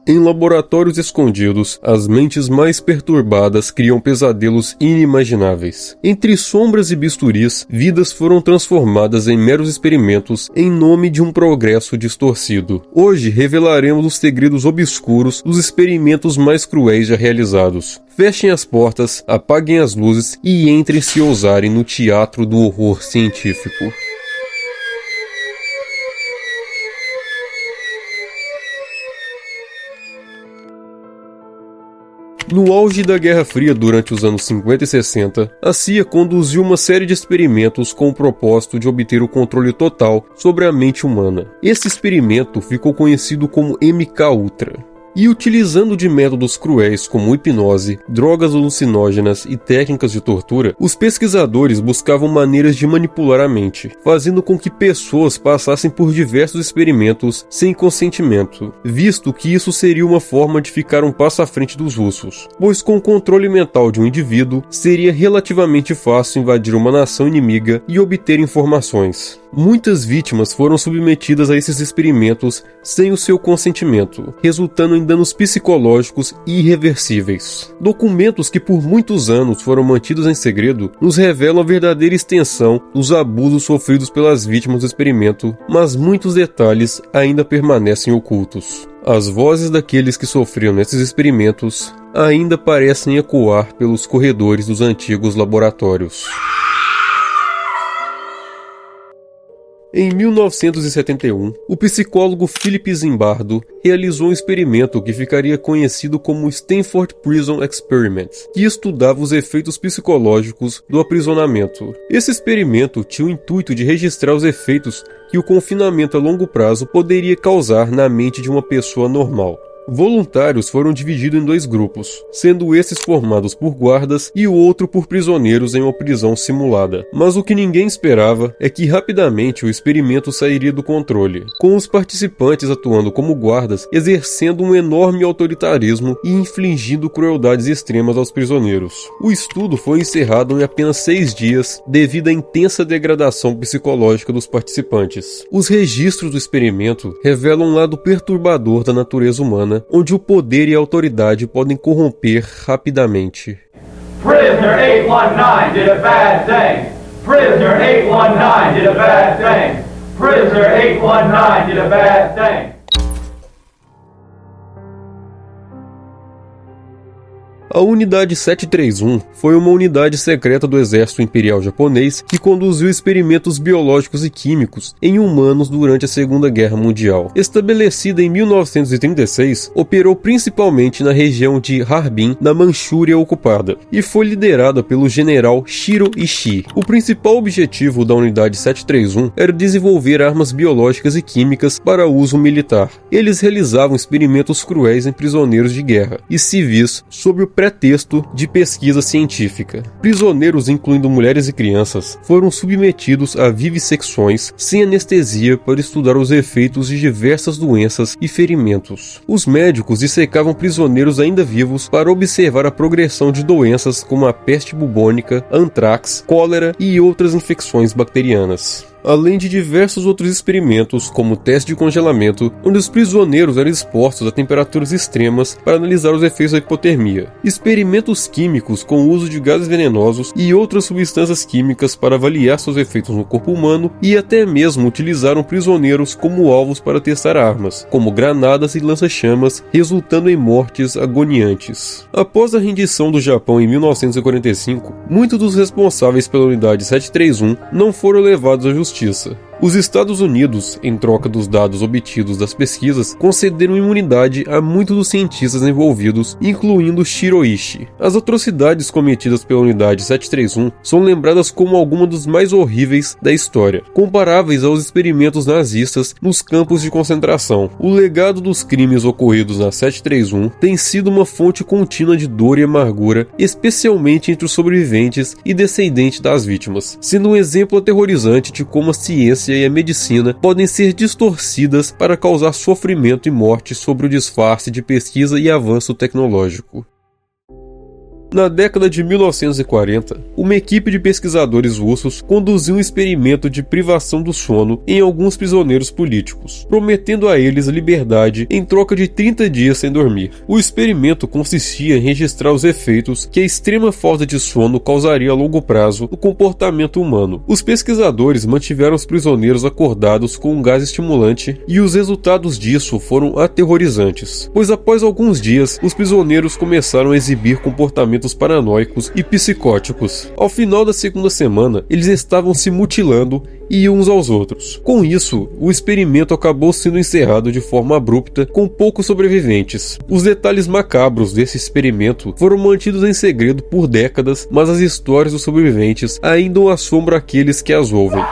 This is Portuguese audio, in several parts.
Em laboratórios escondidos, as mentes mais perturbadas criam pesadelos inimagináveis. Entre sombras e bisturis, vidas foram transformadas em meros experimentos em nome de um progresso distorcido. Hoje revelaremos os segredos obscuros dos experimentos mais cruéis já realizados. Fechem as portas, apaguem as luzes e entrem se ousarem no teatro do horror científico. No auge da Guerra Fria durante os anos 50 e 60, a CIA conduziu uma série de experimentos com o propósito de obter o controle total sobre a mente humana. Esse experimento ficou conhecido como MK-Ultra. E utilizando de métodos cruéis como hipnose, drogas alucinógenas e técnicas de tortura, os pesquisadores buscavam maneiras de manipular a mente, fazendo com que pessoas passassem por diversos experimentos sem consentimento, visto que isso seria uma forma de ficar um passo à frente dos russos, pois com o controle mental de um indivíduo, seria relativamente fácil invadir uma nação inimiga e obter informações. Muitas vítimas foram submetidas a esses experimentos sem o seu consentimento, resultando em danos psicológicos irreversíveis. Documentos que por muitos anos foram mantidos em segredo nos revelam a verdadeira extensão dos abusos sofridos pelas vítimas do experimento, mas muitos detalhes ainda permanecem ocultos. As vozes daqueles que sofreram nesses experimentos ainda parecem ecoar pelos corredores dos antigos laboratórios. Em 1971, o psicólogo Philip Zimbardo realizou um experimento que ficaria conhecido como Stanford Prison Experiment, que estudava os efeitos psicológicos do aprisionamento. Esse experimento tinha o intuito de registrar os efeitos que o confinamento a longo prazo poderia causar na mente de uma pessoa normal. Voluntários foram divididos em dois grupos, sendo esses formados por guardas e o outro por prisioneiros em uma prisão simulada. Mas o que ninguém esperava é que rapidamente o experimento sairia do controle, com os participantes atuando como guardas, exercendo um enorme autoritarismo e infligindo crueldades extremas aos prisioneiros. O estudo foi encerrado em apenas 6 dias devido à intensa degradação psicológica dos participantes. Os registros do experimento revelam um lado perturbador da natureza humana, onde o poder e a autoridade podem corromper rapidamente. Prisoner 819 did a bad thing. Prisoner 819 did a bad thing. Prisoner 819 did a bad thing. A Unidade 731 foi uma unidade secreta do Exército Imperial Japonês que conduziu experimentos biológicos e químicos em humanos durante a Segunda Guerra Mundial. Estabelecida em 1936, operou principalmente na região de Harbin, na Manchúria ocupada, e foi liderada pelo general Shiro Ishii. O principal objetivo da Unidade 731 era desenvolver armas biológicas e químicas para uso militar. Eles realizavam experimentos cruéis em prisioneiros de guerra e civis sob o pretexto de pesquisa científica. Prisioneiros, incluindo mulheres e crianças, foram submetidos a vivissecções sem anestesia para estudar os efeitos de diversas doenças e ferimentos. Os médicos dissecavam prisioneiros ainda vivos para observar a progressão de doenças como a peste bubônica, antrax, cólera e outras infecções bacterianas. Além de diversos outros experimentos, como o teste de congelamento, onde os prisioneiros eram expostos a temperaturas extremas para analisar os efeitos da hipotermia, experimentos químicos com o uso de gases venenosos e outras substâncias químicas para avaliar seus efeitos no corpo humano, e até mesmo utilizaram prisioneiros como alvos para testar armas, como granadas e lança-chamas, resultando em mortes agoniantes. Após a rendição do Japão em 1945, muitos dos responsáveis pela Unidade 731 não foram levados à justiça. Os Estados Unidos, em troca dos dados obtidos das pesquisas, concederam imunidade a muitos dos cientistas envolvidos, incluindo Shiroishi. As atrocidades cometidas pela Unidade 731 são lembradas como algumas das mais horríveis da história, comparáveis aos experimentos nazistas nos campos de concentração. O legado dos crimes ocorridos na 731 tem sido uma fonte contínua de dor e amargura, especialmente entre os sobreviventes e descendentes das vítimas, sendo um exemplo aterrorizante de como a ciência e a medicina podem ser distorcidas para causar sofrimento e morte sob o disfarce de pesquisa e avanço tecnológico. Na década de 1940, uma equipe de pesquisadores russos conduziu um experimento de privação do sono em alguns prisioneiros políticos, prometendo a eles liberdade em troca de 30 dias sem dormir. O experimento consistia em registrar os efeitos que a extrema falta de sono causaria a longo prazo no comportamento humano. Os pesquisadores mantiveram os prisioneiros acordados com um gás estimulante e os resultados disso foram aterrorizantes, pois após alguns dias, os prisioneiros começaram a exibir comportamentos paranoicos e psicóticos. Ao final da segunda semana, eles estavam se mutilando e uns aos outros. Com isso, o experimento acabou sendo encerrado de forma abrupta, com poucos sobreviventes. Os detalhes macabros desse experimento foram mantidos em segredo por décadas, mas as histórias dos sobreviventes ainda assombram aqueles que as ouvem.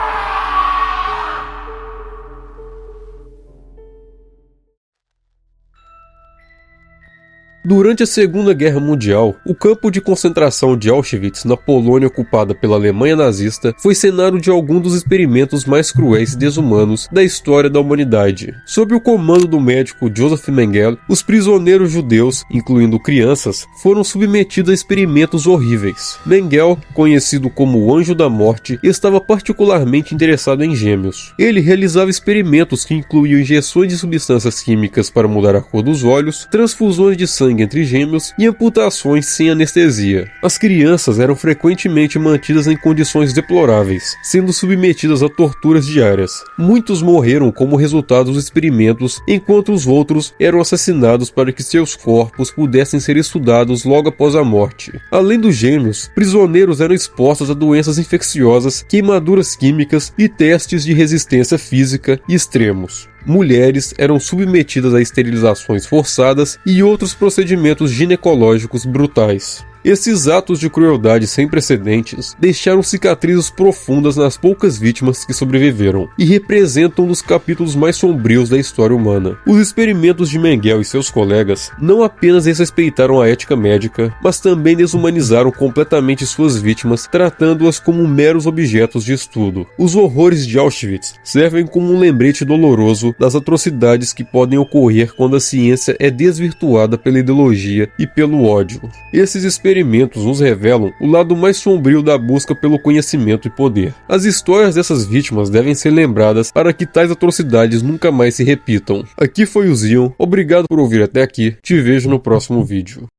Durante a Segunda Guerra Mundial, o campo de concentração de Auschwitz, na Polônia ocupada pela Alemanha nazista, foi cenário de alguns dos experimentos mais cruéis e desumanos da história da humanidade. Sob o comando do médico Josef Mengele, os prisioneiros judeus, incluindo crianças, foram submetidos a experimentos horríveis. Mengele, conhecido como o Anjo da Morte, estava particularmente interessado em gêmeos. Ele realizava experimentos que incluíam injeções de substâncias químicas para mudar a cor dos olhos, transfusões de sangue entre gêmeos e amputações sem anestesia. As crianças eram frequentemente mantidas em condições deploráveis, sendo submetidas a torturas diárias. Muitos morreram como resultado dos experimentos, enquanto os outros eram assassinados para que seus corpos pudessem ser estudados logo após a morte. Além dos gêmeos, prisioneiros eram expostos a doenças infecciosas, queimaduras químicas e testes de resistência física extremos. Mulheres eram submetidas a esterilizações forçadas e outros procedimentos ginecológicos brutais. Esses atos de crueldade sem precedentes deixaram cicatrizes profundas nas poucas vítimas que sobreviveram e representam um dos capítulos mais sombrios da história humana. Os experimentos de Mengele e seus colegas não apenas desrespeitaram a ética médica, mas também desumanizaram completamente suas vítimas, tratando-as como meros objetos de estudo. Os horrores de Auschwitz servem como um lembrete doloroso das atrocidades que podem ocorrer quando a ciência é desvirtuada pela ideologia e pelo ódio. Esses experimentos nos revelam o lado mais sombrio da busca pelo conhecimento e poder. As histórias dessas vítimas devem ser lembradas para que tais atrocidades nunca mais se repitam. Aqui foi o Zion, obrigado por ouvir até aqui, te vejo no próximo vídeo.